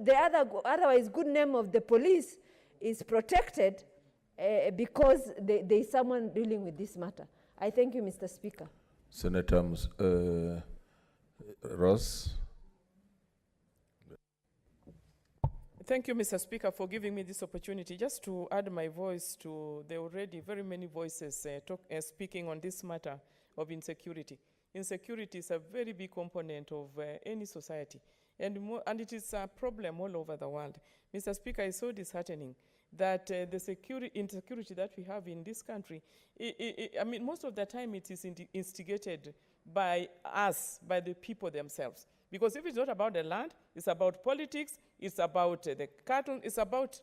the otherwise good name of the police is protected because there is someone dealing with this matter. I thank you, Mr. Speaker. Senator Ross. Thank you, Mr. Speaker, for giving me this opportunity. Just to add my voice to the already very many voices speaking on this matter of insecurity. Insecurity is a very big component of any society, and it is a problem all over the world. Mr. Speaker, it's so disheartening that the insecurity that we have in this country, I mean, most of the time it is instigated by us, by the people themselves. Because if it's not about the land, it's about politics, it's about the cattle, it's about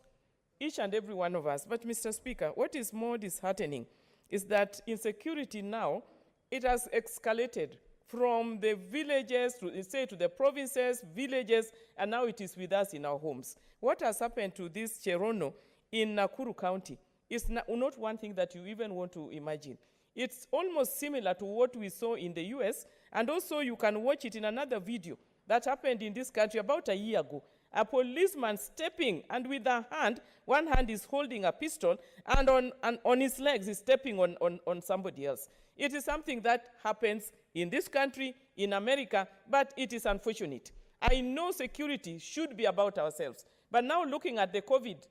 each and every one of us. But Mr. Speaker, what is more disheartening is that insecurity now, it has escalated from the villages to, say, to the provinces, villages, and now it is with us in our homes. What has happened to this Cherono in Nakuru County is not one thing that you even want to imagine. It's almost similar to what we saw in the US, and also you can watch it in another video that happened in this country about a year ago. A policeman stepping, and with a hand, one hand is holding a pistol, and on his legs is stepping on somebody else. It is something that happens in this country, in America, but it is unfortunate. I know security should be about ourselves, but now looking at the COVID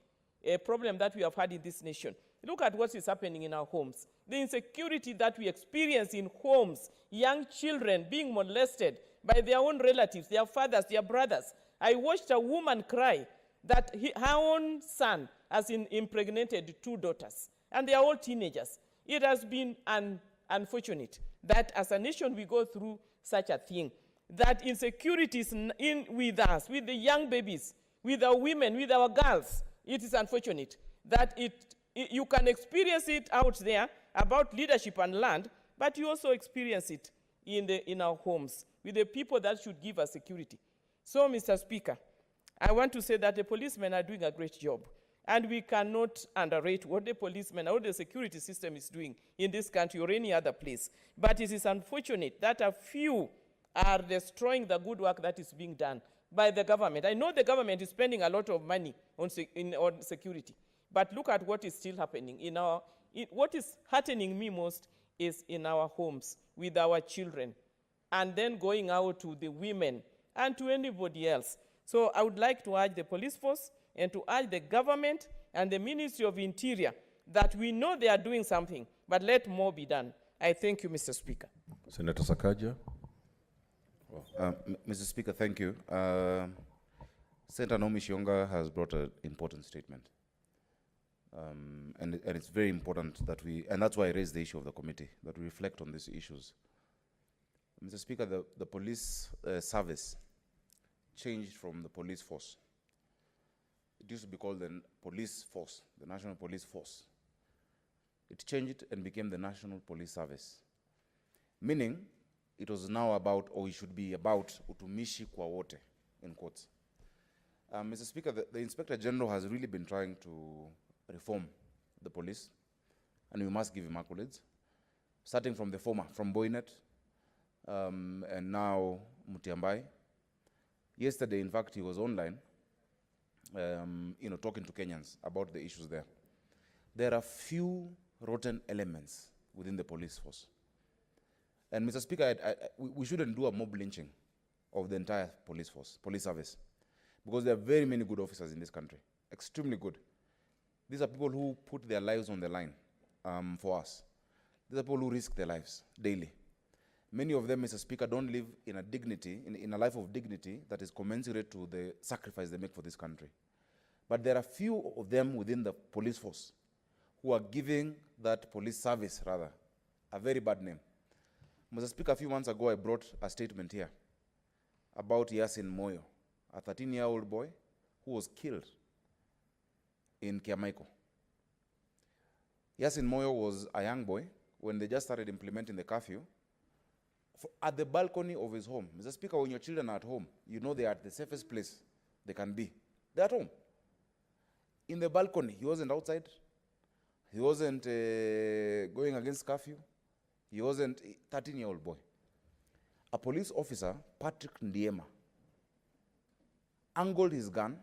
problem that we have had in this nation, look at what is happening in our homes. The insecurity that we experience in homes, young children being molested by their own relatives, their fathers, their brothers. I watched a woman cry that her own son has impregnated 2 daughters, and they are all teenagers. It has been unfortunate that as a nation we go through such a thing, that insecurity is with us, with the young babies, with our women, with our girls. It is unfortunate that you can experience it out there about leadership and land, but you also experience it in our homes with the people that should give us security. So, Mr. Speaker, I want to say that the policemen are doing a great job, and we cannot underrate what the policemen or the security system is doing in this country or any other place. But it is unfortunate that a few are destroying the good work that is being done by the government. I know the government is spending a lot of money on security, but look at what is still happening what is heartening me most is in our homes with our children, and then going out to the women and to anybody else. So I would like to urge the police force and to urge the government and the Ministry of Interior that we know they are doing something, but let more be done. I thank you, Mr. Speaker. Senator Sakaja. Mr. Speaker, thank you. Senator Naomi Shionga has brought an important statement. And it's very important that and that's why I raised the issue of the committee, that we reflect on these issues. Mr. Speaker, the police service changed from the police force. It used to be called the police force, the National Police Force. It changed and became the National Police Service, meaning it was now about, or it should be about, utumishi kwa wote, in quotes. Mr. Speaker, the Inspector General has really been trying to reform the police, and we must give him accolades, starting from the former, from Boynet, and now Mutiambai. Yesterday, in fact, he was online, talking to Kenyans about the issues there. There are few rotten elements within the police force. And Mr. Speaker, we shouldn't do a mob lynching of the entire police force, police service, because there are very many good officers in this country, extremely good. These are people who put their lives on the line for us. These are people who risk their lives daily. Many of them, Mr. Speaker, don't live in a dignity, in a life of dignity that is commensurate to the sacrifice they make for this country. But there are few of them within the police force who are giving that police service, rather, a very bad name. Mr. Speaker, a few months ago, I brought a statement here about Yasin Moyo, a 13-year-old boy who was killed in Kiamaiko. Yasin Moyo was a young boy when they just started implementing the curfew. At the balcony of his home. Mr. Speaker, when your children are at home, you know they are at the safest place they can be. They're at home. In the balcony, he wasn't outside. He wasn't going against curfew. He wasn't a 13-year-old boy. A police officer, Patrick Ndiema, angled his gun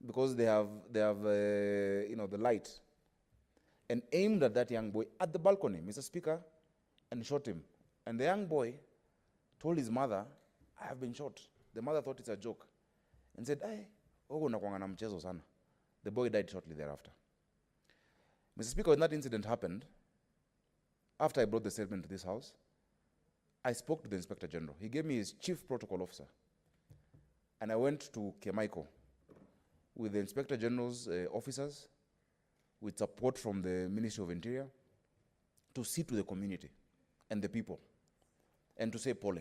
because they have the light, and aimed at that young boy at the balcony, Mr. Speaker, and shot him. And the young boy told his mother, I have been shot. The mother thought it's a joke and said, "Hey, ogo nakuanga na mchezo sana." The boy died shortly thereafter. Mr. Speaker, when that incident happened, after I brought the statement to this house, I spoke to the Inspector General. He gave me his chief protocol officer. And I went to Kemaiko with the Inspector General's officers, with support from the Ministry of Interior, to sit with the community and the people and to say pole.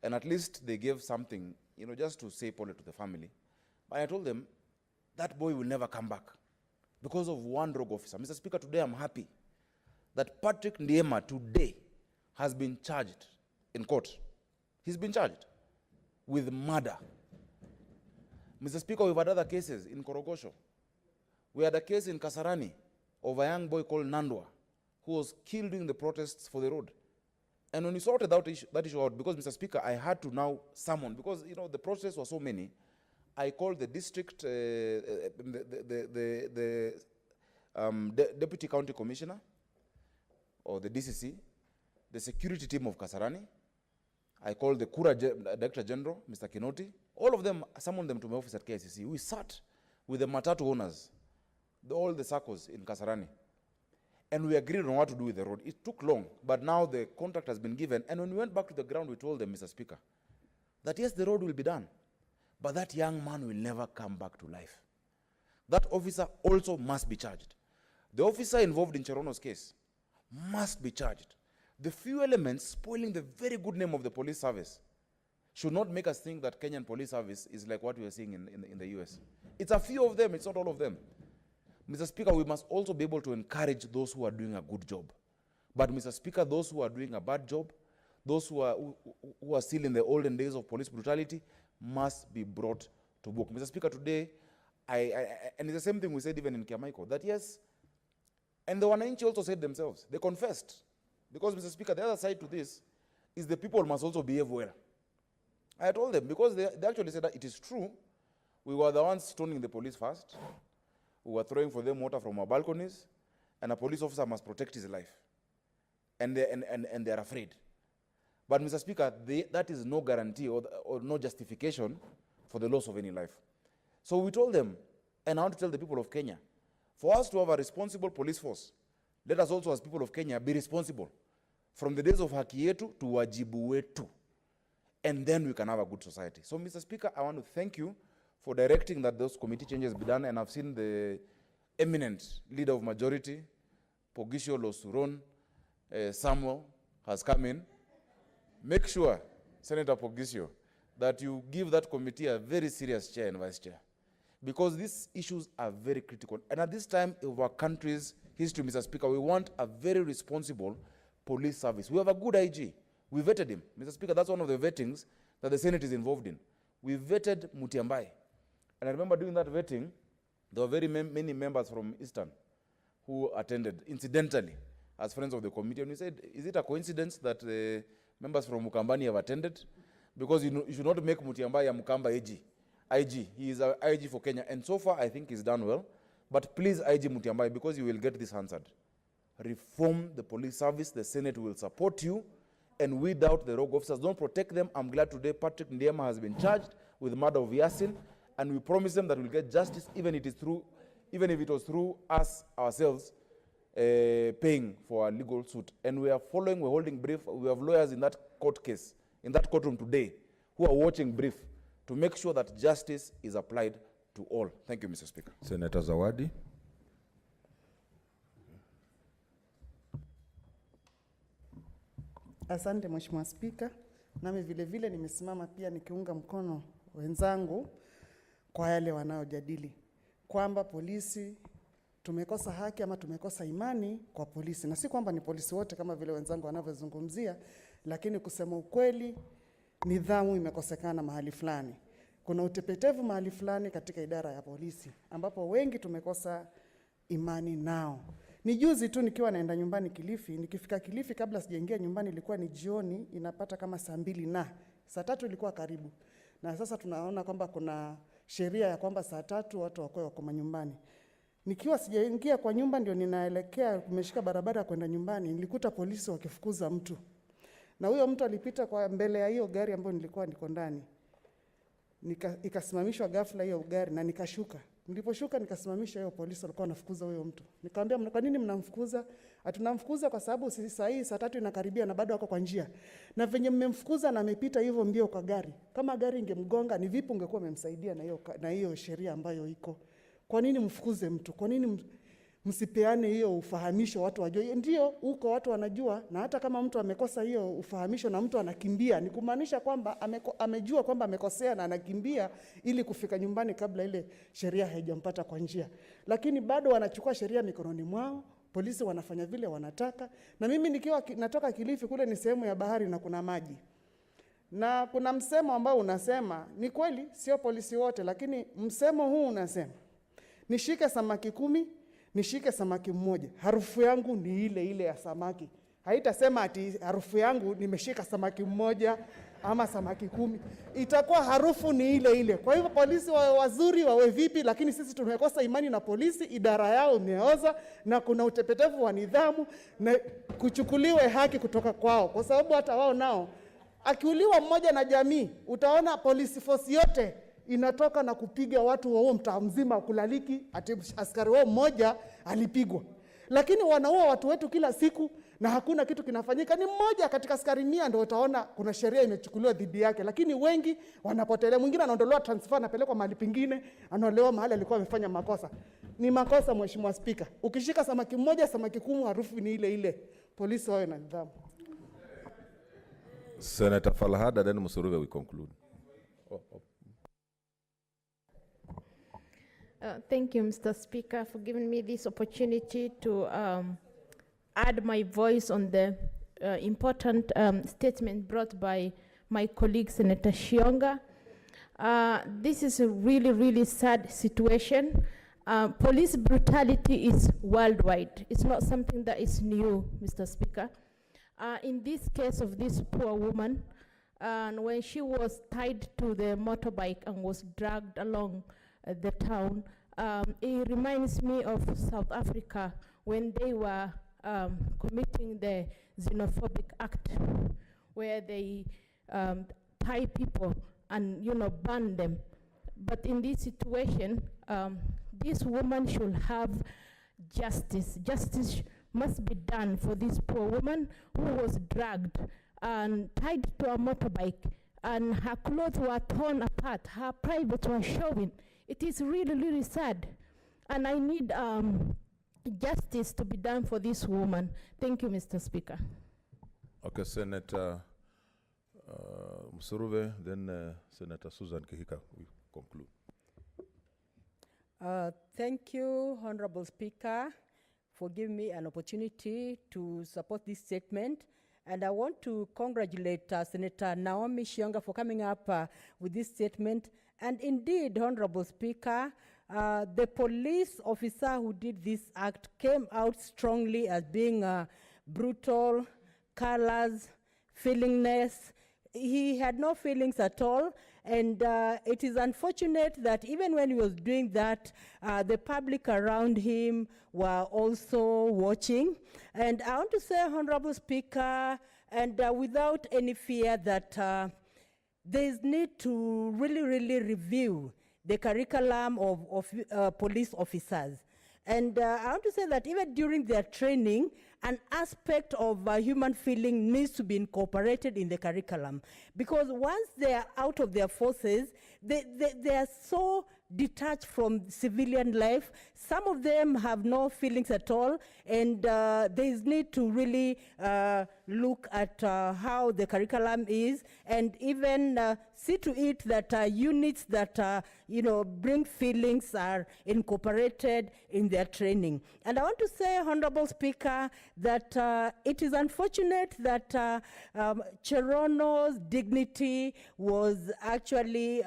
And at least they gave something, just to say pole to the family. But I told them, that boy will never come back because of one rogue officer. Mr. Speaker, today I'm happy that Patrick Ndiema today has been charged in court. He's been charged with murder. Mr. Speaker, we've had other cases in Korogosho. We had a case in Kasarani of a young boy called Nandwa who was killed during the protests for the road. And when we sorted that issue out, because, Mr. Speaker, I had to now summon, because the protests were so many, I called the district, Deputy County Commissioner, or the DCC, the security team of Kasarani. I called the Kura Director General, Mr. Kinoti. All of them, summoned them to my office at KICC. We sat with the Matatu owners, all the circles in Kasarani, and we agreed on what to do with the road. It took long, but now the contract has been given. And when we went back to the ground, we told them, Mr. Speaker, that yes, the road will be done, but that young man will never come back to life. That officer also must be charged. The officer involved in Cherono's case must be charged. The few elements spoiling the very good name of the police service should not make us think that Kenyan police service is like what we are seeing in the US. It's a few of them, it's not all of them. Mr. Speaker, we must also be able to encourage those who are doing a good job. But, Mr. Speaker, those who are doing a bad job, those who are still in the olden days of police brutality, must be brought to book. Mr. Speaker, today, and it's the same thing we said even in Kiamaiko, that yes, and the Wananchi also said themselves, they confessed. Because, Mr. Speaker, the other side to this is the people must also behave well. I told them, because they actually said that it is true, we were the ones stoning the police first, we were throwing for them water from our balconies, and a police officer must protect his life. And they're afraid. But, Mr. Speaker, that is no guarantee or no justification for the loss of any life. So we told them, and I want to tell the people of Kenya, for us to have a responsible police force, let us also, as people of Kenya, be responsible from the days of haki yetu to wajibu wetu. And then we can have a good society. So, Mr. Speaker, I want to thank you for directing that those committee changes be done. And I've seen the eminent leader of majority, Pogisho Losuron, Samuel, has come in. Make sure, Senator Pogisho, that you give that committee a very serious chair and vice chair. Because these issues are very critical. And at this time of our country's history, Mr. Speaker, we want a very responsible police service. We have a good IG. We vetted him. Mr. Speaker, that's one of the vettings that the Senate is involved in. We vetted Mutiambai. And I remember doing that vetting, there were very many members from Eastern who attended, incidentally, as friends of the committee. And we said, is it a coincidence that the members from Mukambani have attended? Because you should not make Mutiambai a Mukamba IG. He is an IG for Kenya. And so far, I think he's done well. But please, IG Mutiambai, because you will get this answered. Reform the police service. The Senate will support you. And weed out the rogue officers. Don't protect them. I'm glad today Patrick Ndiema has been charged with the murder of Yasin. And we promise them that we'll get justice, even if it was through us ourselves paying for a legal suit. And we're holding brief. We have lawyers in that court case, in that courtroom today, who are watching brief to make sure that justice is applied to all. Thank you, Mr. Speaker. Senator Zawadi. Asante Mheshimiwa Spika. Nami vile vile nimesimama pia nikiunga mkono wenzangu kwa yale wanaojadili kwamba polisi tumekosa haki ama tumekosa imani kwa polisi. Na si kwamba ni polisi wote kama vile wenzangu wanavyozungumzia, lakini kusema ukweli nidhamu imekosekana mahali fulani. Kuna utepetevu mahali fulani katika idara ya polisi ambapo wengi tumekosa imani nao. Ni juzi tu nikiwa naenda nyumbani Kilifi, nikifika Kilifi kabla sijaingia nyumbani ilikuwa ni jioni, inapata kama saa 2 na saa 3 ilikuwa karibu. na sasa tunaona kwamba kuna sheria ya kwamba saa 3 watu wako manyumbani. Nikiwa sijaingia kwa nyumba ndio ninaelekea kumeshika barabara kwenda nyumbani, nilikuta polisi wakifukuza mtu. Na huyo mtu alipita kwa mbele ya hiyo gari ambayo nilikuwa niko ndani. Ikasimamishwa ghafla hiyo gari na nikashuka. Niliposhuka nikasimamisha hiyo polisi walikuwa wanafukuza huyo mtu. Nikamwambia, kwa nini mnamfukuza? Tunamfukuza kwa sababu sisi saa hii saa 3 inakaribia na bado wako kwa njia. Na venye mmemfukuza na amepita hivyo mbio kwa gari. Kama gari ingemgonga ni vipi ungekuwa umemsaidia na hiyo sheria ambayo iko? Kwa nini mfukuze mtu? Kwa nini msipeane hiyo ufahamisho watu wajue? Ndio huko watu wanajua, na hata kama mtu amekosa hiyo ufahamisho na mtu anakimbia, ni kumaanisha kwamba amejua kwamba amekosea na anakimbia ili kufika nyumbani kabla ile sheria haijampata kwa njia. Lakini bado wanachukua sheria mikononi mwao, polisi wanafanya vile wanataka. Na mimi nikiwa natoka Kilifi, kule ni sehemu ya bahari na kuna maji. Na kuna msemo ambao unasema, ni kweli sio polisi wote, lakini msemo huu unasema, nishike samaki 10, nishike samaki 1. Harufu yangu ni ile ile ya samaki. Haitasema ati harufu yangu nimeshika samaki 1 ama samaki 10. Itakuwa harufu ni ile ile. Kwa hivyo polisi wawe wazuri wawe vipi, lakini sisi tumekosa imani na polisi, idara yao imeoza na kuna utepetevu wa nidhamu na kuchukuliwe haki kutoka kwao. Kwa sababu hata wao nao akiuliwa mmoja na jamii, utaona police force yote inatoka na kupiga watu wao mtaa mzima kulaliki, ati askari wao mmoja alipigwa. Lakini wanaua watu wetu kila siku na hakuna kitu kinafanyika. Ni mmoja katika askari 100 ndio utaona kuna sheria imechukuliwa dhidi yake, lakini wengi wanapotelea. Mwingine anaondolewa transfer, anapelekwa mahali pengine, anaolewa mahali alikuwa amefanya makosa. Ni makosa, Mheshimiwa Spika. Ukishika samaki 1, samaki 10, harufu ni ile ile. Polisi wawe na nidhamu. Senator Falhada, then Musuruve, we conclude. Thank you, Mr. Speaker, for giving me this opportunity to add my voice on the important statement brought by my colleague, Senator Shionga. This is a really, really sad situation. Police brutality is worldwide. It's not something that is new, Mr. Speaker. In this case of this poor woman, when she was tied to the motorbike and was dragged along the town, it reminds me of South Africa when they were committing the xenophobic act, where they tie people and ban them. But in this situation, this woman should have justice. Justice must be done for this poor woman who was dragged and tied to a motorbike, and her clothes were torn apart, her privates were showing. It is really, really sad. And I need justice to be done for this woman. Thank you, Mr. Speaker. Okay, Senator Musuruve, then Senator Susan Kihika, we conclude. Thank you, Honorable Speaker, for giving me an opportunity to support this statement. And I want to congratulate Senator Naomi Shionga for coming up with this statement. And indeed, Honorable Speaker, the police officer who did this act came out strongly as being brutal, callous, feelingless. He had no feelings at all. And it is unfortunate that even when he was doing that, the public around him were also watching. And I want to say, Honorable Speaker, and without any fear, that there is need to really, really review the curriculum of police officers. And I want to say that even during their training, an aspect of human feeling needs to be incorporated in the curriculum. Because once they are out of their forces, they are so detached from civilian life. Some of them have no feelings at all, and there is need to really look at how the curriculum is, and even see to it that units that bring feelings are incorporated in their training. And I want to say, Honorable Speaker, that it is unfortunate that Cherono's dignity was actually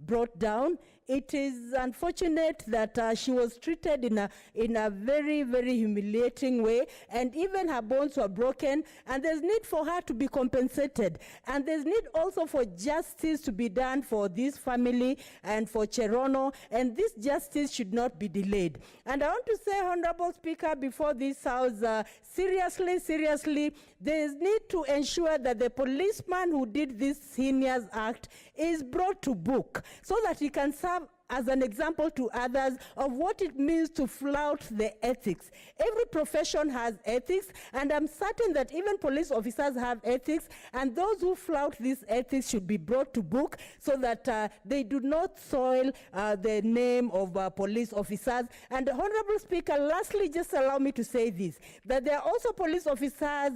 brought down. It is unfortunate that she was treated in a very, very humiliating way, and even her bones were broken, and there's need for her to be compensated. And there's need also for justice to be done for this family and for Cherono, and this justice should not be delayed. And I want to say, Honorable Speaker, before this House, seriously, there is need to ensure that the policeman who did this heinous act is brought to book so that he can serve as an example to others of what it means to flout the ethics. Every profession has ethics, and I'm certain that even police officers have ethics, and those who flout these ethics should be brought to book so that they do not soil the name of police officers. And Honorable Speaker, lastly, just allow me to say this, that there are also police officers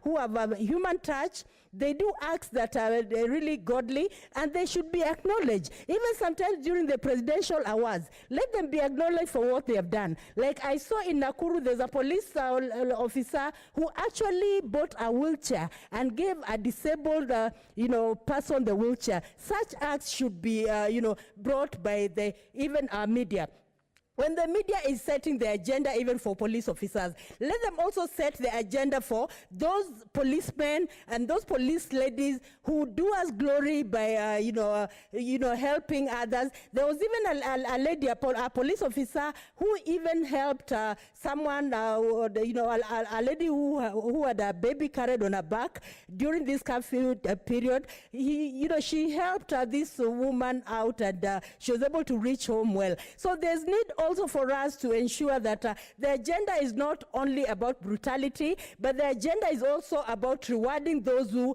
who have a human touch. They do acts that are really godly, and they should be acknowledged. Even sometimes during the presidential awards, let them be acknowledged for what they have done. Like I saw in Nakuru, there's a police officer who actually bought a wheelchair and gave a disabled person the wheelchair. Such acts should be brought by the even our media. When the media is setting the agenda even for police officers, let them also set the agenda for those policemen and those police ladies who do us glory by, helping others. There was even a lady, a police officer, who even helped someone, a lady who had a baby carried on her back during this curfew period. She helped this woman out, and she was able to reach home well. So there's need also for us to ensure that the agenda is not only about brutality, but the agenda is also about rewarding those who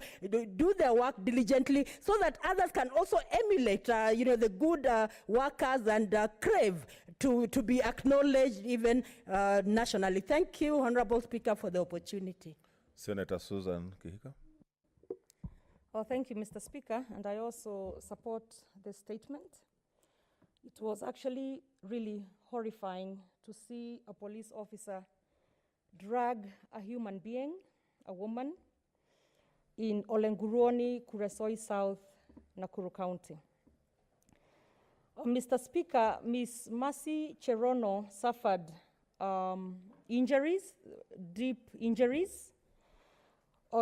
do their work diligently, so that others can also emulate, the good workers and crave to be acknowledged even nationally. Thank you, Honorable Speaker, for the opportunity. Senator Susan Kihika. Well, thank you, Mr. Speaker, and I also support the statement. It was actually really horrifying to see a police officer drag a human being, a woman, in Olenguruoni, Kuresoi South, Nakuru County. Mr. Speaker, Ms. Mercy Cherono suffered injuries, deep injuries.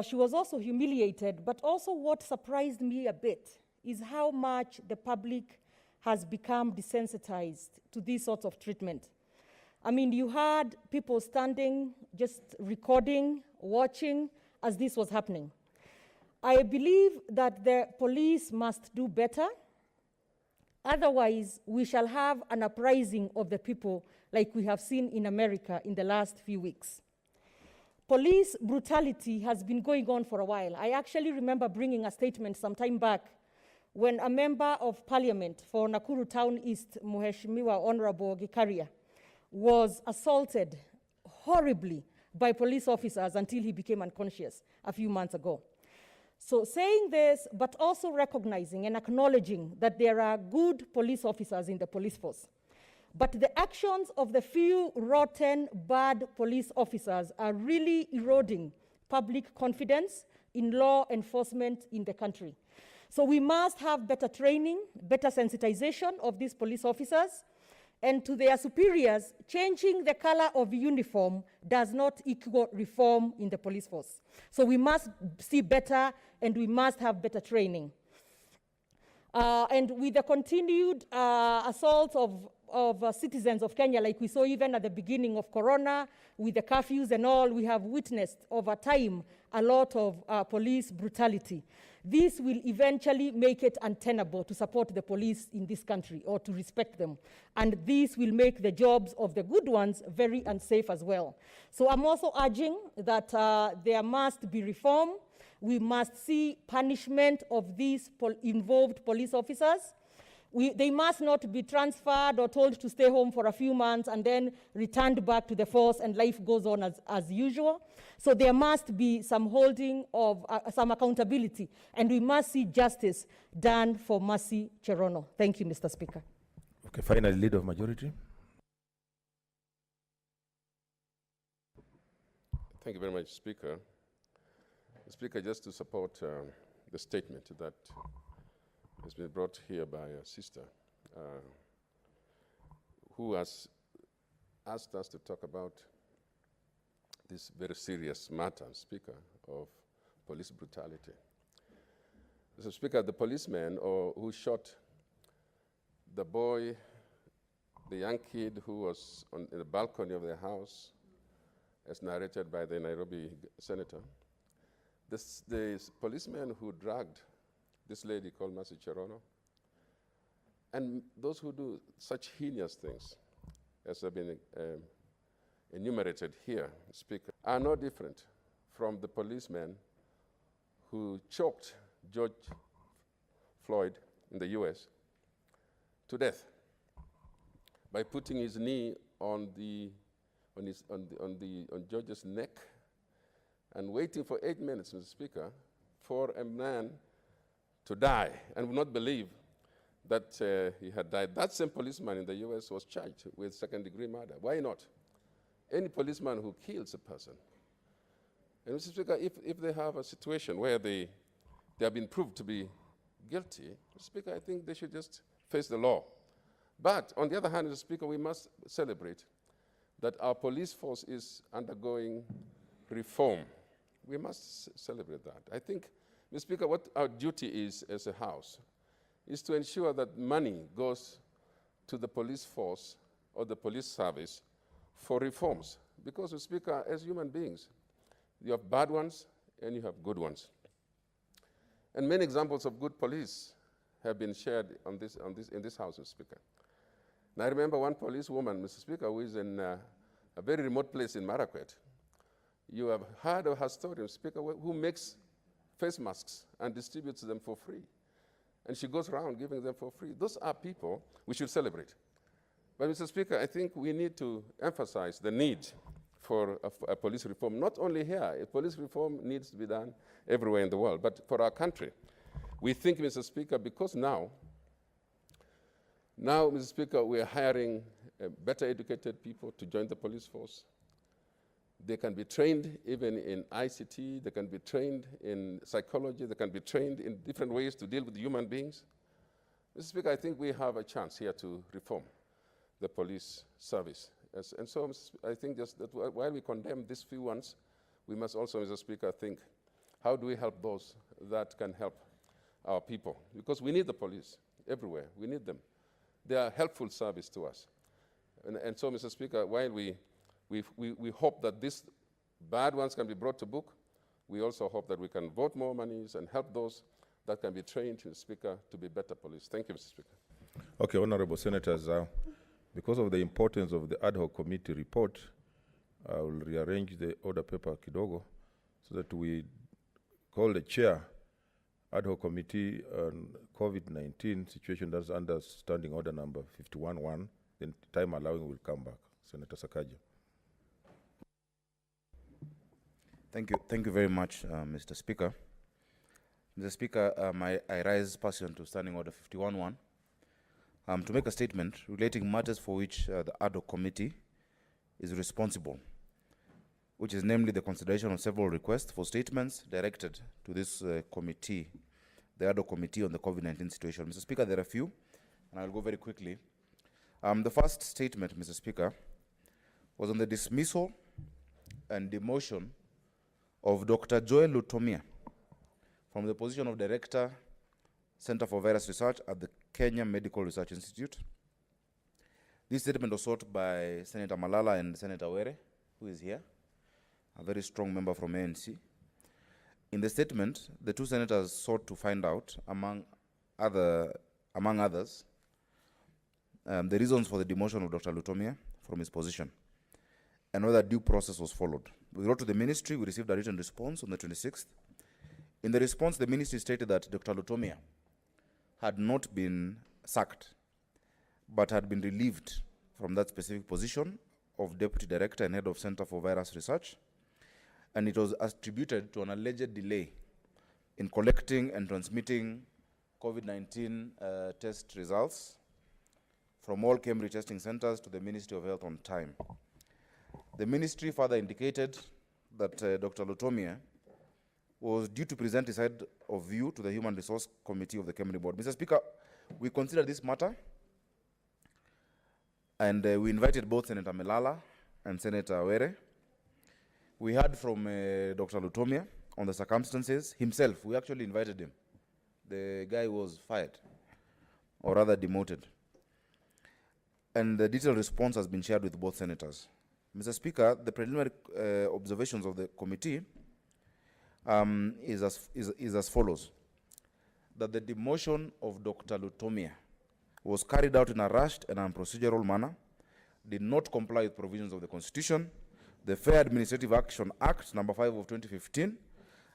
She was also humiliated, but also what surprised me a bit is how much the public has become desensitized to these sorts of treatment. I mean, you had people standing, just recording, watching as this was happening. I believe that the police must do better. Otherwise, we shall have an uprising of the people like we have seen in America in the last few weeks. Police brutality has been going on for a while. I actually remember bringing a statement some time back when a member of parliament for Nakuru Town East, Mheshimiwa Honorable Gikaria, was assaulted horribly by police officers until he became unconscious a few months ago. So saying this, but also recognizing and acknowledging that there are good police officers in the police force. But the actions of the few rotten, bad police officers are really eroding public confidence in law enforcement in the country. So we must have better training, better sensitization of these police officers, and to their superiors, changing the color of uniform does not equal reform in the police force. So we must see better, and we must have better training. And with the continued assault of citizens of Kenya, like we saw even at the beginning of Corona, with the curfews and all, we have witnessed over time a lot of police brutality. This will eventually make it untenable to support the police in this country or to respect them. And this will make the jobs of the good ones very unsafe as well. So I'm also urging that there must be reform. We must see punishment of these involved police officers. They must not be transferred or told to stay home for a few months and then returned back to the force and life goes on as usual. So there must be some holding of some accountability, and we must see justice done for Mercy Cherono. Thank you, Mr. Speaker. Okay, finally, Leader of Majority. Thank you very much, Speaker. Speaker, just to support the statement that has been brought here by a sister who has asked us to talk about this very serious matter, Speaker, of police brutality. Mr. Speaker, the policeman who shot the boy, the young kid who was in the balcony of their house, as narrated by the Nairobi senator, the policeman who dragged this lady called Mercy Cherono, and those who do such heinous things, as have been enumerated here, Speaker, are no different from the policeman who choked George Floyd in the US to death by putting his knee on George's neck and waiting for 8 minutes, Mr. Speaker, for a man to die and would not believe that he had died. That same policeman in the US was charged with second-degree murder. Why not? Any policeman who kills a person. And Mr. Speaker, if they have a situation where they have been proved to be guilty, Mr. Speaker, I think they should just face the law. But on the other hand, Mr. Speaker, we must celebrate that our police force is undergoing reform. We must celebrate that. I think, Mr. Speaker, what our duty is as a House is to ensure that money goes to the police force or the police service for reforms. Because, Mr. Speaker, as human beings, you have bad ones and you have good ones. And many examples of good police have been shared in this House, Mr. Speaker. And I remember one policewoman, Mr. Speaker, who is in a very remote place in Marakwet. You have heard of her story, Mr. Speaker, who makes face masks and distributes them for free. And she goes around giving them for free. Those are people we should celebrate. But, Mr. Speaker, I think we need to emphasize the need for a police reform, not only here. A police reform needs to be done everywhere in the world, but for our country. We think, Mr. Speaker, because now, Mr. Speaker, we are hiring better educated people to join the police force. They can be trained even in ICT, they can be trained in psychology, they can be trained in different ways to deal with human beings. Mr. Speaker, I think we have a chance here to reform the police service. And so I think just that while we condemn these few ones, we must also, Mr. Speaker, think, how do we help those that can help our people? Because we need the police everywhere, we need them. They are a helpful service to us. And so, Mr. Speaker, while we hope that these bad ones can be brought to book, we also hope that we can vote more monies and help those that can be trained, Mr. Speaker, to be better police. Thank you, Mr. Speaker. Okay, Honorable Senators, because of the importance of the ad hoc committee report, I will rearrange the order paper kidogo so that we call the chair ad hoc committee on COVID-19 situation. That's under standing order number 51-1. Then time allowing, we'll come back. Senator Sakaja. Thank you very much, Mr. Speaker. Mr. Speaker, I rise pursuant to Standing Order 51-1 to make a statement relating matters for which the ad hoc committee is responsible, which is namely the consideration of several requests for statements directed to this committee, the ad hoc committee on the COVID-19 situation. Mr. Speaker, there are a few, and I'll go very quickly. The first statement, Mr. Speaker, was on the dismissal and demotion of Dr. Joel Lutomia from the position of Director, Center for Virus Research at the Kenya Medical Research Institute. This statement was sought by Senator Malala and Senator Were, who is here, a very strong member from ANC. In the statement, the two senators sought to find out, among others, the reasons for the demotion of Dr. Lutomia from his position and whether due process was followed. We wrote to the ministry, we received a written response on the 26th. In the response, the ministry stated that Dr. Lutomia had not been sacked, but had been relieved from that specific position of Deputy Director and Head of Center for Virus Research, and it was attributed to an alleged delay in collecting and transmitting COVID-19 test results from all Cambridge testing centers to the Ministry of Health on time. The ministry further indicated that Dr. Lutomia was due to present his side of view to the Human Resource Committee of the Kemri Board. Mr. Speaker, we consider this matter, and we invited both Senator Melala and Senator Were. We heard from Dr. Lutomia on the circumstances himself. We actually invited him. The guy was fired, or rather demoted. And the detailed response has been shared with both senators. Mr. Speaker, the preliminary observations of the committee is as follows. That the demotion of Dr. Lutomia was carried out in a rushed and unprocedural manner, did not comply with provisions of the Constitution, the Fair Administrative Action Act number 5 of 2015,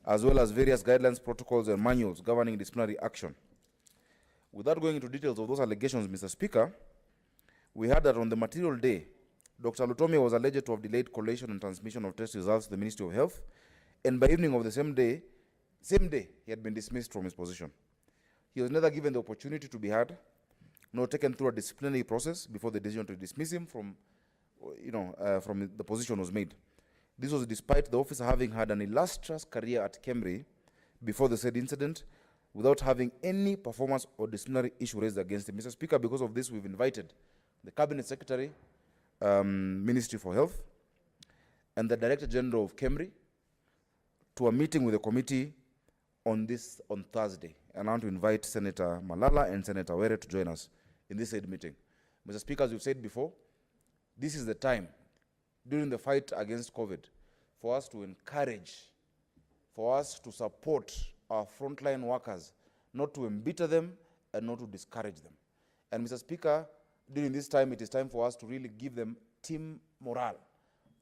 as well as various guidelines, protocols, and manuals governing disciplinary action. Without going into details of those allegations, Mr. Speaker, we heard that on the material day, Dr. Lutomia was alleged to have delayed collation and transmission of test results to the Ministry of Health, and by evening of the same day, he had been dismissed from his position. He was neither given the opportunity to be heard, nor taken through a disciplinary process before the decision to dismiss him from the position was made. This was despite the officer having had an illustrious career at Kemri before the said incident, without having any performance or disciplinary issue raised against him. Mr. Speaker, because of this, we've invited the Cabinet Secretary, Ministry for Health, and the Director General of Kemri to a meeting with the committee on Thursday. And I want to invite Senator Malala and Senator Were to join us in this said meeting. Mr. Speaker, as we've said before, this is the time during the fight against COVID for us to encourage, for us to support our frontline workers, not to embitter them and not to discourage them. And Mr. Speaker, during this time, it is time for us to really give them team morale,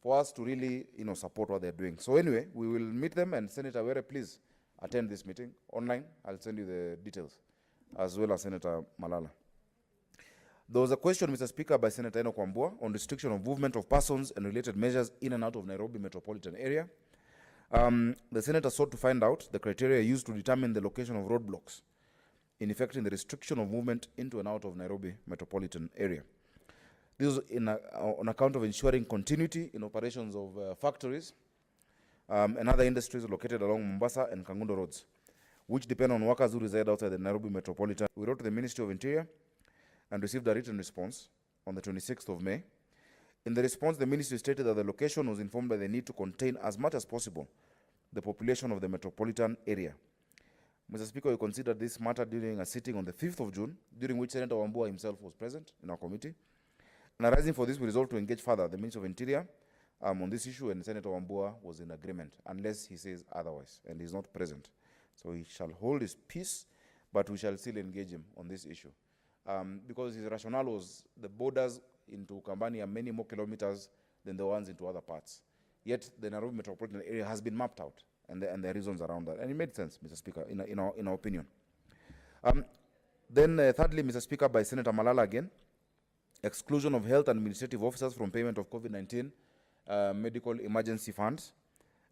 for us to really support what they're doing. So anyway, we will meet them, and Senator Were, please attend this meeting online. I'll send you the details, as well as Senator Malala. There was a question, Mr. Speaker, by Senator Enoch Wambua on restriction of movement of persons and related measures in and out of Nairobi metropolitan area. The senator sought to find out the criteria used to determine the location of roadblocks in effecting the restriction of movement into and out of Nairobi metropolitan area. This was on account of ensuring continuity in operations of factories and other industries located along Mombasa and Kangundo roads, which depend on workers who reside outside the Nairobi metropolitan. We wrote to the Ministry of Interior and received a written response on the 26th of May. In the response, the ministry stated that the location was informed by the need to contain as much as possible the population of the metropolitan area. Mr. Speaker, we considered this matter during a sitting on the 5th of June, during which Senator Wambua himself was present in our committee. And arising for this, we resolved to engage further the Ministry of Interior on this issue, and Senator Wambua was in agreement, unless he says otherwise, and he's not present. So he shall hold his peace, but we shall still engage him on this issue. Because his rationale was the borders into Kambani are many more kilometers than the ones into other parts. Yet the Nairobi metropolitan area has been mapped out, and there are reasons around that. And it made sense, Mr. Speaker, in our opinion. Then thirdly, Mr. Speaker, by Senator Malala again, exclusion of health administrative officers from payment of COVID-19 medical emergency funds,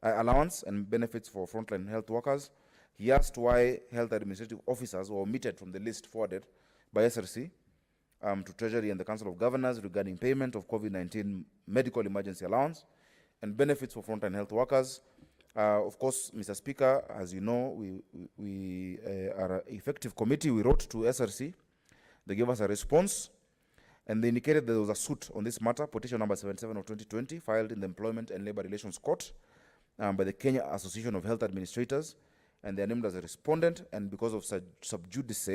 allowance and benefits for frontline health workers. He asked why health administrative officers were omitted from the list forwarded by SRC to Treasury and the Council of Governors regarding payment of COVID-19 medical emergency allowance and benefits for frontline health workers. Of course, Mr. Speaker, as you know, we are an effective committee. We wrote to SRC. They gave us a response, and they indicated there was a suit on this matter, petition number 77 of 2020, filed in the Employment and Labor Relations Court by the Kenya Association of Health Administrators, and they are named as a respondent. And because of sub judice,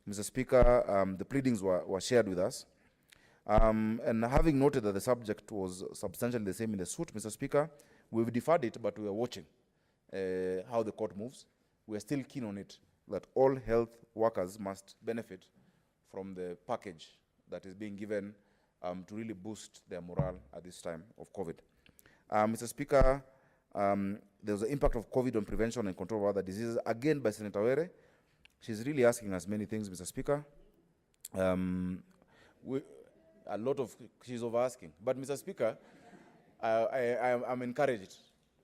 Mr. Speaker, the pleadings were shared with us. And having noted that the subject was substantially the same in the suit, Mr. Speaker, we've deferred it, but we are watching how the court moves. We are still keen on it, that all health workers must benefit from the package that is being given to really boost their morale at this time of COVID. Mr. Speaker, there was the impact of COVID on prevention and control of other diseases, again by Senator Were. She's really asking us many things, Mr. Speaker. She's over asking. But Mr. Speaker, I'm encouraged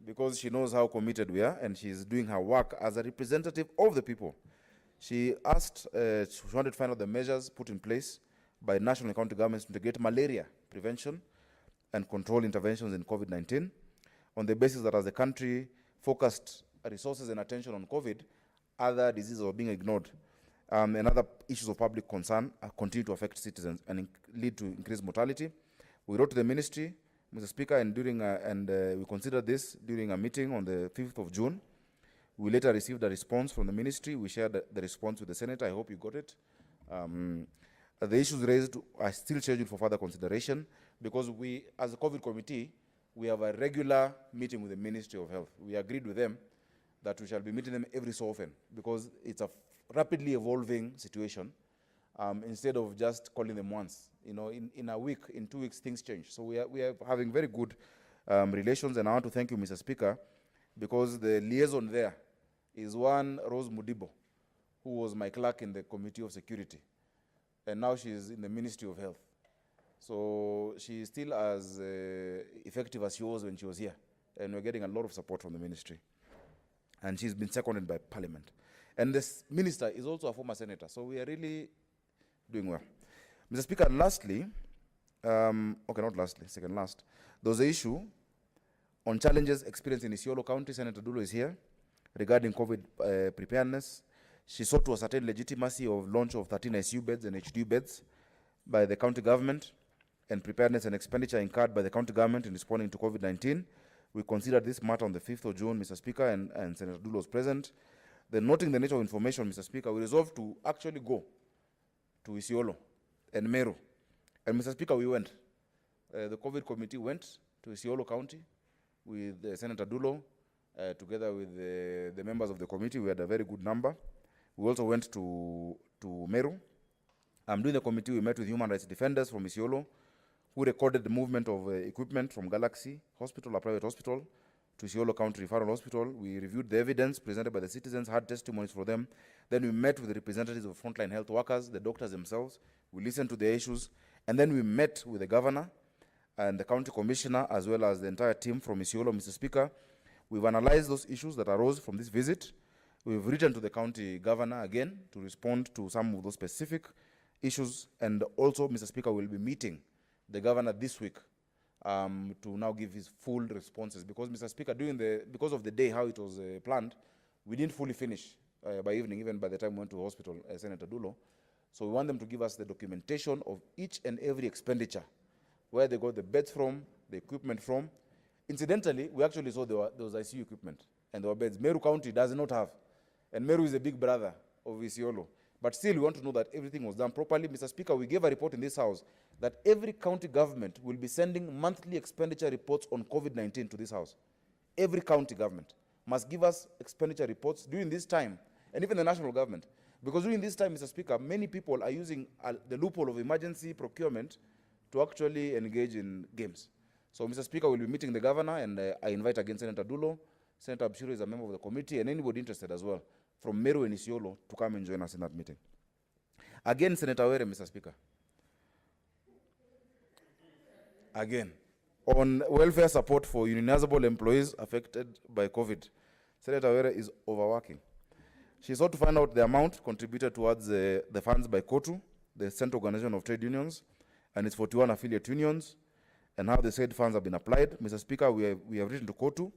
because she knows how committed we are, and she's doing her work as a representative of the people. She asked, she wanted to find out the measures put in place by national and county governments to integrate malaria prevention and control interventions in COVID-19 on the basis that as the country focused resources and attention on COVID, other diseases are being ignored. And other issues of public concern continue to affect citizens and lead to increased mortality. We wrote to the ministry, Mr. Speaker, and we considered this during a meeting on the 5th of June. We later received a response from the ministry. We shared the response with the Senate. I hope you got it. The issues raised are still scheduled for further consideration because we, as a COVID committee, we have a regular meeting with the Ministry of Health. We agreed with them that we shall be meeting them every so often because it's a rapidly evolving situation. Instead of just calling them once, you know, in a week, in 2 weeks, things change. So we are having very good relations, and I want to thank you, Mr. Speaker, because the liaison there is one Rose Mudibo, who was my clerk in the Committee of Security, and now she is in the Ministry of Health. So she is still as effective as she was when she was here, and we're getting a lot of support from the ministry. And she's been seconded by Parliament. And this minister is also a former senator, so we are really doing well. Mr. Speaker, lastly, okay, not lastly, second last, there was an issue on challenges experienced in Isiolo County. Senator Dulo is here regarding COVID preparedness. She sought to ascertain legitimacy of launch of 13 ICU beds and HDU beds by the county government and preparedness and expenditure incurred by the county government in responding to COVID-19. We considered this matter on the 5th of June, Mr. Speaker, and Senator Dulo was present. Then, noting the nature of information, Mr. Speaker, we resolved to actually go to Isiolo and Meru. And Mr. Speaker, we went. The COVID committee went to Isiolo County with Senator Dulo, together with the members of the committee. We had a very good number. We also went to Meru. During the committee, we met with human rights defenders from Isiolo, who recorded the movement of equipment from Galaxy Hospital, a private hospital, to Isiolo County Referral Hospital. We reviewed the evidence presented by the citizens, had testimonies for them. Then we met with the representatives of frontline health workers, the doctors themselves. We listened to the issues. And then we met with the governor and the county commissioner, as well as the entire team from Isiolo, Mr. Speaker. We've analyzed those issues that arose from this visit. We've written to the county governor again to respond to some of those specific issues. And also, Mr. Speaker, we'll be meeting the governor this week to now give his full responses. Because, Mr. Speaker, because of the day, how it was planned, we didn't fully finish by evening, even by the time we went to the hospital, Senator Dulo. So we want them to give us the documentation of each and every expenditure, where they got the beds from, the equipment from. Incidentally, we actually saw there was ICU equipment and there were beds. Meru County does not have. And Meru is a big brother of Isiolo. But still, we want to know that everything was done properly. Mr. Speaker, we gave a report in this House that every county government will be sending monthly expenditure reports on COVID-19 to this House. Every county government must give us expenditure reports during this time, and even the national government. Because during this time, Mr. Speaker, many people are using the loophole of emergency procurement to actually engage in games. So, Mr. Speaker, we'll be meeting the governor, and I invite again Senator Dulo. Senator Abshiro is a member of the committee, and anybody interested as well, from Meru and Isiolo, to come and join us in that meeting. Again, Senator Were, Mr. Speaker. Again, on welfare support for unionizable employees affected by COVID, Senator Were is overworking. She sought to find out the amount contributed towards the funds by COTU, the Central Organization of Trade Unions, and its 41 affiliate unions, and how the said funds have been applied. Mr. Speaker, we have written to COTU.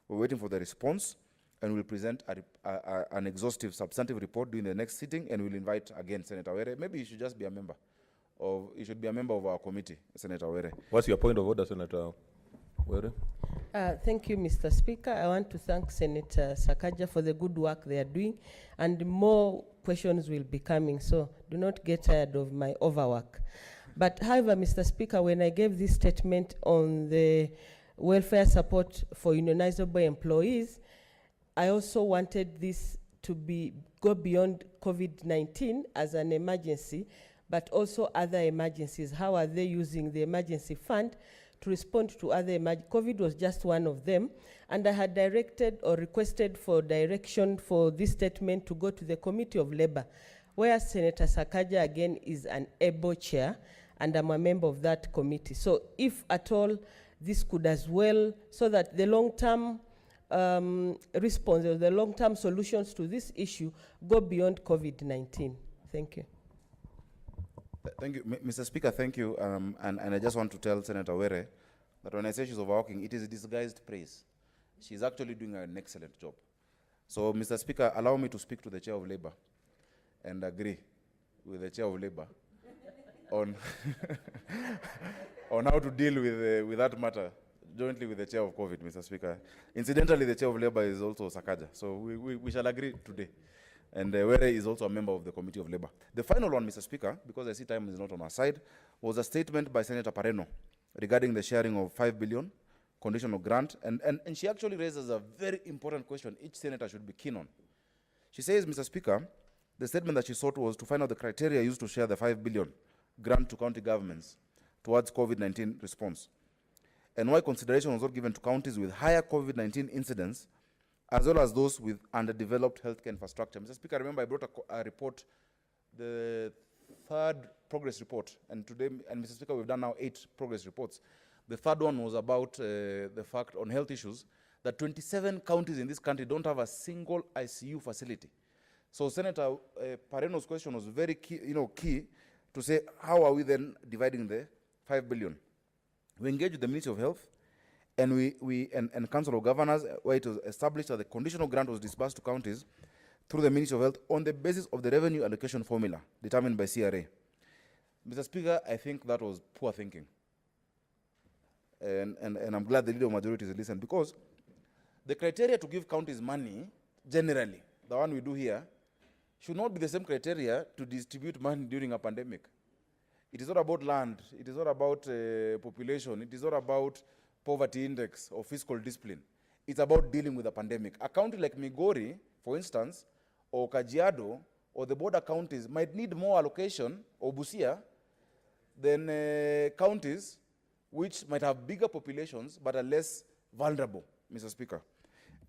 We're waiting for the response, and we'll present an exhaustive, substantive report during the next sitting, and we'll invite again Senator Were. Maybe you should just be a member of our committee, Senator Were. What's your point of order, Senator Were? Thank you, Mr. Speaker. I want to thank Senator Sakaja for the good work they are doing, and more questions will be coming, so do not get tired of my overwork. But however, Mr. Speaker, when I gave this statement on the welfare support for unionizable employees, I also wanted this to go beyond COVID-19 as an emergency, but also other emergencies. How are they using the emergency fund to respond to other COVID was just one of them. And I had directed or requested for direction for this statement to go to the Committee of Labor, where Senator Sakaja again is an able chair, and I'm a member of that committee. So if at all, this could as well, so that the long-term response or the long-term solutions to this issue go beyond COVID-19. Thank you. Thank you, Mr. Speaker, thank you. And I just want to tell Senator Were that when I say she's overworking, it is disguised praise. She's actually doing an excellent job. So, Mr. Speaker, allow me to speak to the Chair of Labour and agree with the Chair of Labour on, on how to deal with that matter jointly with the Chair of COVID, Mr. Speaker. Incidentally, the Chair of Labour is also Sakaja, so we shall agree today. And Were is also a member of the Committee of Labour. The final one, Mr. Speaker, because I see time is not on our side, was a statement by Senator Pareno regarding the sharing of 5 billion conditional grant. And she actually raises a very important question each senator should be keen on. She says, Mr. Speaker, the statement that she sought was to find out the criteria used to share the 5 billion grant to county governments towards COVID-19 response, and why consideration was not given to counties with higher COVID-19 incidence, as well as those with underdeveloped healthcare infrastructure. Mr. Speaker, remember I brought a report, the third progress report, and today, and Mr. Speaker, we've done now 8 progress reports. The third one was about the fact on health issues that 27 counties in this country don't have a single ICU facility. So Senator Pareno's question was very key to say, how are we then dividing the 5 billion? We engaged with the Ministry of Health and and Council of Governors, where it was established that the conditional grant was disbursed to counties through the Ministry of Health on the basis of the revenue allocation formula determined by CRA. Mr. Speaker, I think that was poor thinking. And I'm glad the Leader of Majority has listened, because the criteria to give counties money, generally, the one we do here, should not be the same criteria to distribute money during a pandemic. It is not about land, it is not about population, it is not about poverty index or fiscal discipline. It's about dealing with a pandemic. A county like Migori, for instance, or Kajiado, or the border counties might need more allocation, or Busia, than counties which might have bigger populations but are less vulnerable, Mr. Speaker.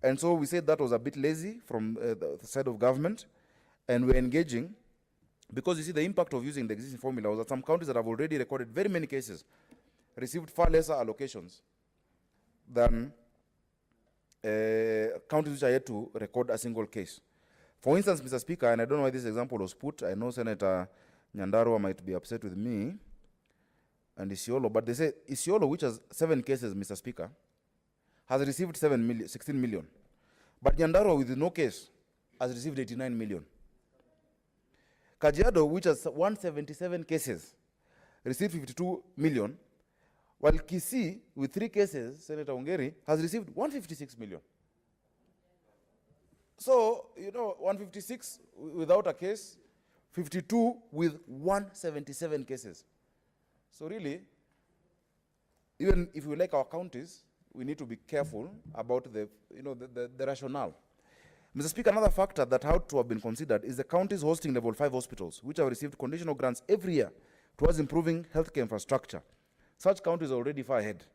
And so we said that was a bit lazy from the side of government, and we're engaging, because you see the impact of using the existing formula was that some counties that have already recorded very many cases received far lesser allocations than counties which are yet to record a single case. For instance, Mr. Speaker, and I don't know why this example was put, I know Senator Nyandarua might be upset with me, and Isiolo, but they say Isiolo, which has 7 cases, Mr. Speaker, has received 16 million. But Nyandarua, with no case, has received 89 million. Kajiado, which has 177 cases, received 52 million, while Kisii, with 3 cases, Senator Ongeri, has received 156 million. So, 156 without a case, 52 with 177 cases. So really, even if we like our counties, we need to be careful about the rationale. Mr. Speaker, another factor that had to have been considered is the counties hosting level 5 hospitals, which have received conditional grants every year towards improving healthcare infrastructure. Such counties are already far ahead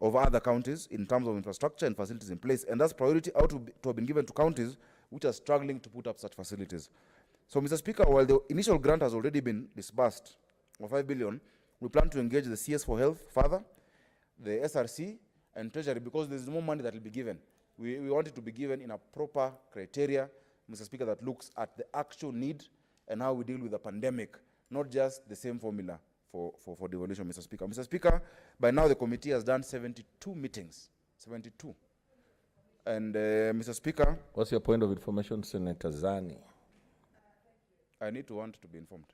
of other counties in terms of infrastructure and facilities in place, and thus priority ought to have been given to counties which are struggling to put up such facilities. So, Mr. Speaker, while the initial grant has already been disbursed of 5 billion, we plan to engage the CS for Health further, the SRC, and Treasury, because there's more money that will be given. We want it to be given in a proper criteria, Mr. Speaker, that looks at the actual need and how we deal with the pandemic, not just the same formula for devolution, Mr. Speaker. Mr. Speaker, by now the committee has done 72 meetings, 72. And Mr. Speaker, what's your point of information, Senator Zani? I need to want to be informed.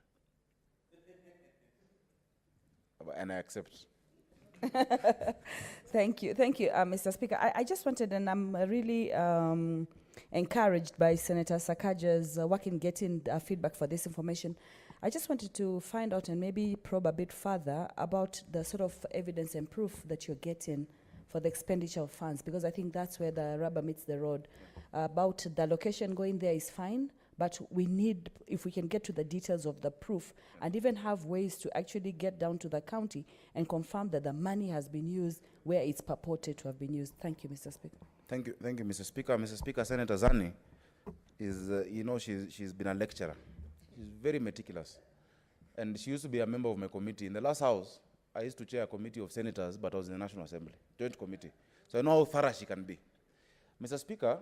And I accept. Thank you, Mr. Speaker. I just wanted, and I'm really encouraged by Senator Sakaja's work in getting feedback for this information. I just wanted to find out and maybe probe a bit further about the sort of evidence and proof that you're getting for the expenditure of funds, because I think that's where the rubber meets the road. About the location going there is fine, but we need, if we can get to the details of the proof and even have ways to actually get down to the county and confirm that the money has been used where it's purported to have been used. Thank you, Mr. Speaker. Thank you, Mr. Speaker. Mr. Speaker, Senator Zani is, she's been a lecturer. She's very meticulous. And she used to be a member of my committee. In the last house, I used to chair a committee of senators, but I was in the National Assembly, joint committee. So I know how thorough she can be. Mr. Speaker,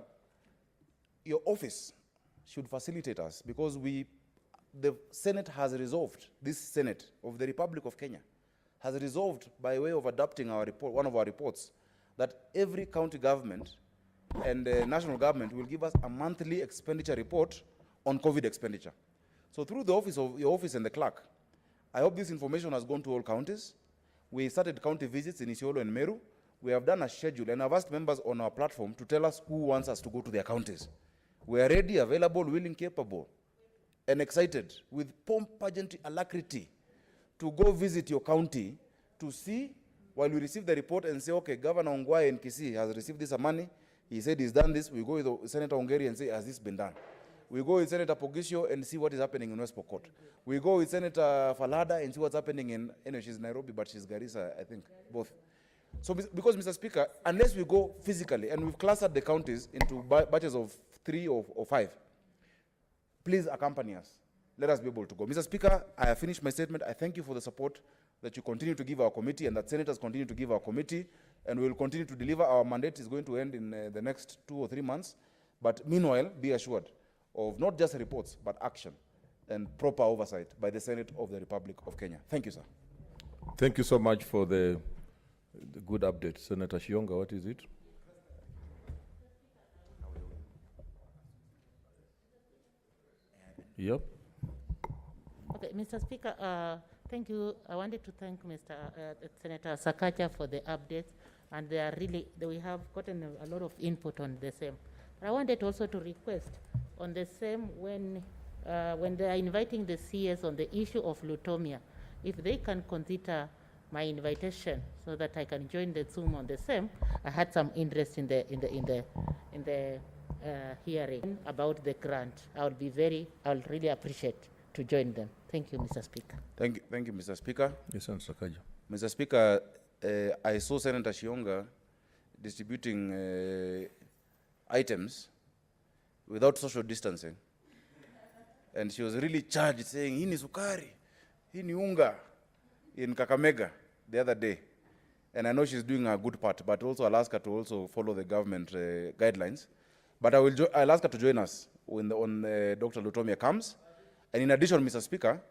your office should facilitate us, because the Senate has resolved, this Senate of the Republic of Kenya has resolved by way of adopting our report, one of our reports, that every county government and the national government will give us a monthly expenditure report on COVID expenditure. So through the office of your office and the clerk, I hope this information has gone to all counties. We started county visits in Isiolo and Meru. We have done a schedule, and I've asked members on our platform to tell us who wants us to go to their counties. We are ready, available, willing, capable, and excited with pomp, pageantry, alacrity to go visit your county to see, while we receive the report and say, okay, Governor Ongwae in Kisii has received this money. He said he's done this. We go with Senator Ongeri and say, has this been done? We go with Senator Pogisho and see what is happening in West Pokot. We go with Senator Falada and see what's happening in, she's Nairobi, but she's Garissa, I think, both. So, because, Mr. Speaker, unless we go physically, and we've clustered the counties into batches of 3 or 5, please accompany us. Let us be able to go. Mr. Speaker, I have finished my statement. I thank you for the support that you continue to give our committee and that senators continue to give our committee, and we will continue to deliver. Our mandate is going to end in the next 2 or 3 months. But meanwhile, be assured of not just reports, but action and proper oversight by the Senate of the Republic of Kenya. Thank you, sir. Thank you so much for the good update. Senator Shionga, what is it? Yep. Okay, Mr. Speaker, thank you. I wanted to thank Senator Sakaja for the updates, and they are really, we have gotten a lot of input on the same. But I wanted also to request on the same, when they are inviting the CS on the issue of leukemia, if they can consider my invitation so that I can join the Zoom on the same. I had some interest in the hearing about the grant. I'll really appreciate to join them. Thank you, Mr. Speaker. Thank you, Mr. Speaker. Yes, Senator Sakaja. Mr. Speaker, I saw Senator Shionga distributing items without social distancing. And she was really charged, saying, hii ni sukari, hii ni unga, in Kakamega the other day. And I know she's doing a good part, but also I'll ask her to also follow the government guidelines. But I'll ask her to join us when Dr. Lutomia comes. And in addition, Mr. Speaker,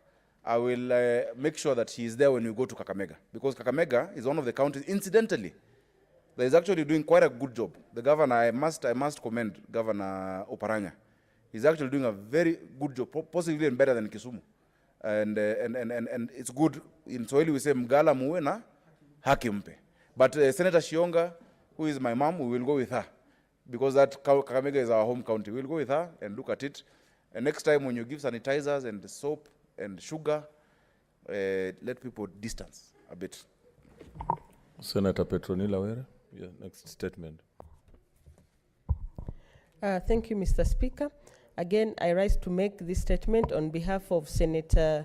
I will make sure that she is there when we go to Kakamega, because Kakamega is one of the counties, incidentally, that is actually doing quite a good job. The governor, I must commend Governor Oparanya. He's actually doing a very good job, possibly even better than Kisumu. And it's good. In Swahili we say mgala muwe na haki mpe. But Senator Shionga, who is my mom, we will go with her, because that Kakamega is our home county. We'll go with her and look at it. And next time when you give sanitizers and soap and sugar, let people distance a bit. Senator Petronila Were, yeah, next statement. Thank you, Mr. Speaker. Again, I rise to make this statement on behalf of Senator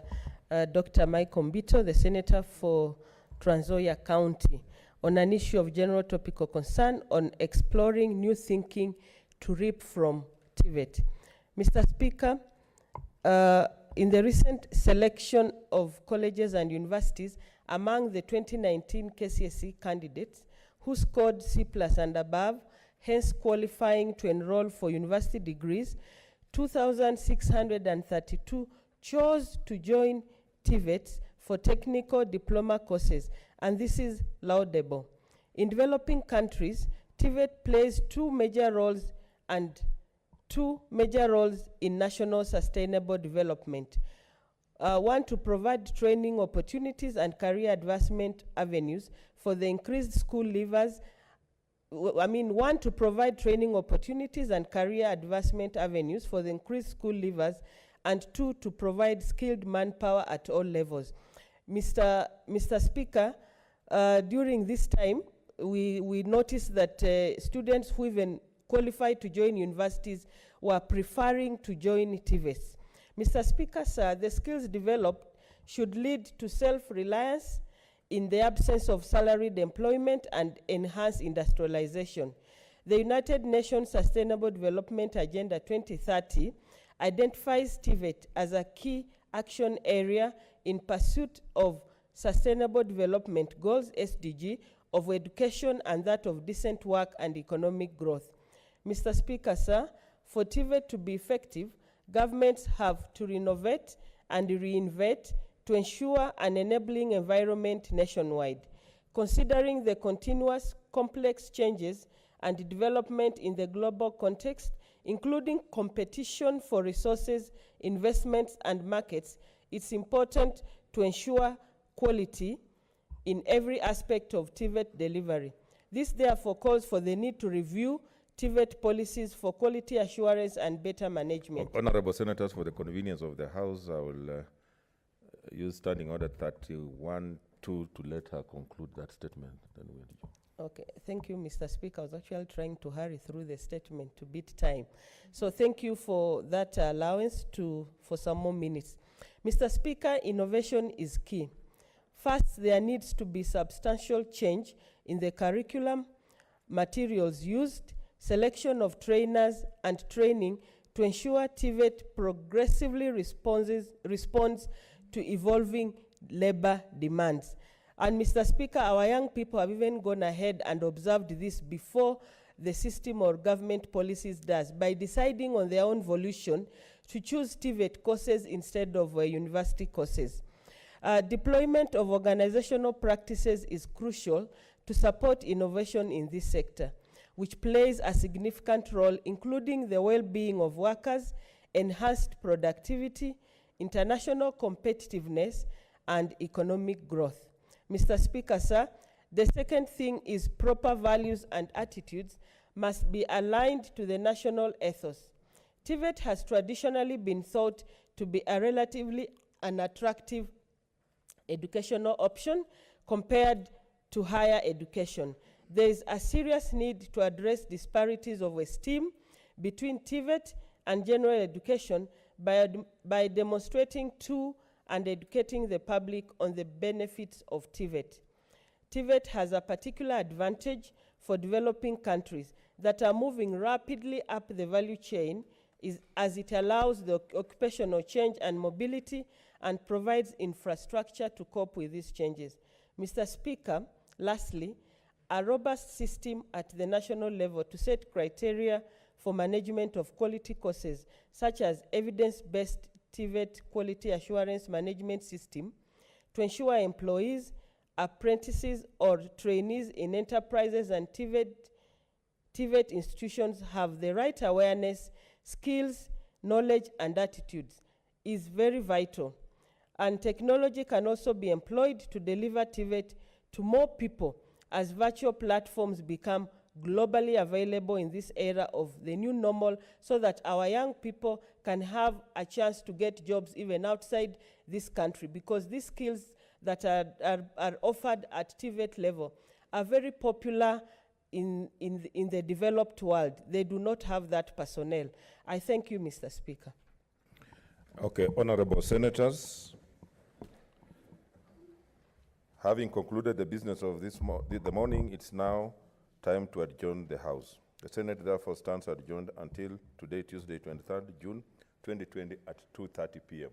Dr. Mike Ombito, the Senator for Trans Nzoia County, on an issue of general topical concern on exploring new thinking to reap from TVET. Mr. Speaker, in the recent selection of colleges and universities, among the 2019 KCSE candidates who scored C+ and above, hence qualifying to enroll for university degrees, 2,632 chose to join TVET for technical diploma courses, and this is laudable. In developing countries, TVET plays two major roles in national sustainable development. One, to provide training opportunities and career advancement avenues for the increased school leavers. One, to provide training opportunities and career advancement avenues for the increased school leavers, and 2, to provide skilled manpower at all levels. Mr. Speaker, during this time, we noticed that students who even qualified to join universities were preferring to join TVES. Mr. Speaker, sir, the skills developed should lead to self-reliance in the absence of salaried employment and enhance industrialization. The United Nations Sustainable Development Agenda 2030 identifies TVET as a key action area in pursuit of Sustainable Development Goals, SDG, of education and that of decent work and economic growth. Mr. Speaker, sir, for TVET to be effective, governments have to renovate and reinvent to ensure an enabling environment nationwide. Considering the continuous complex changes and development in the global context, including competition for resources, investments, and markets, it's important to ensure quality in every aspect of TVET delivery. This therefore calls for the need to review TVET policies for quality assurance and better management. Honorable Senators, for the convenience of the House, I will use Standing Order 31-2 to let her conclude that statement. Then we'll adjourn. Okay, thank you, Mr. Speaker. I was actually trying to hurry through the statement to beat time. So thank you for that allowance for some more minutes. Mr. Speaker, innovation is key. First, there needs to be substantial change in the curriculum, materials used, selection of trainers, and training to ensure TVET progressively responds to evolving labor demands. And Mr. Speaker, our young people have even gone ahead and observed this before the system or government policies does by deciding on their own volition to choose TVET courses instead of university courses. Deployment of organizational practices is crucial to support innovation in this sector, which plays a significant role, including the well-being of workers, enhanced productivity, international competitiveness, and economic growth. Mr. Speaker, sir, the second thing is proper values and attitudes must be aligned to the national ethos. TVET has traditionally been thought to be a relatively unattractive educational option compared to higher education. There is a serious need to address disparities of esteem between TVET and general education by demonstrating to and educating the public on the benefits of TVET. TVET has a particular advantage for developing countries that are moving rapidly up the value chain as it allows the occupational change and mobility and provides infrastructure to cope with these changes. Mr. Speaker, lastly, a robust system at the national level to set criteria for management of quality courses, such as evidence-based TVET quality assurance management system, to ensure employees, apprentices, or trainees in enterprises and TVET institutions have the right awareness, skills, knowledge, and attitudes is very vital. And technology can also be employed to deliver TVET to more people as virtual platforms become globally available in this era of the new normal, so that our young people can have a chance to get jobs even outside this country, because these skills that are offered at TVET level are very popular in the developed world. They do not have that personnel. I thank you, Mr. Speaker. Okay, honorable senators, having concluded the business of the morning, it's now time to adjourn the House. The Senate therefore stands adjourned until today, Tuesday, 23rd June 2020 at 2:30 p.m.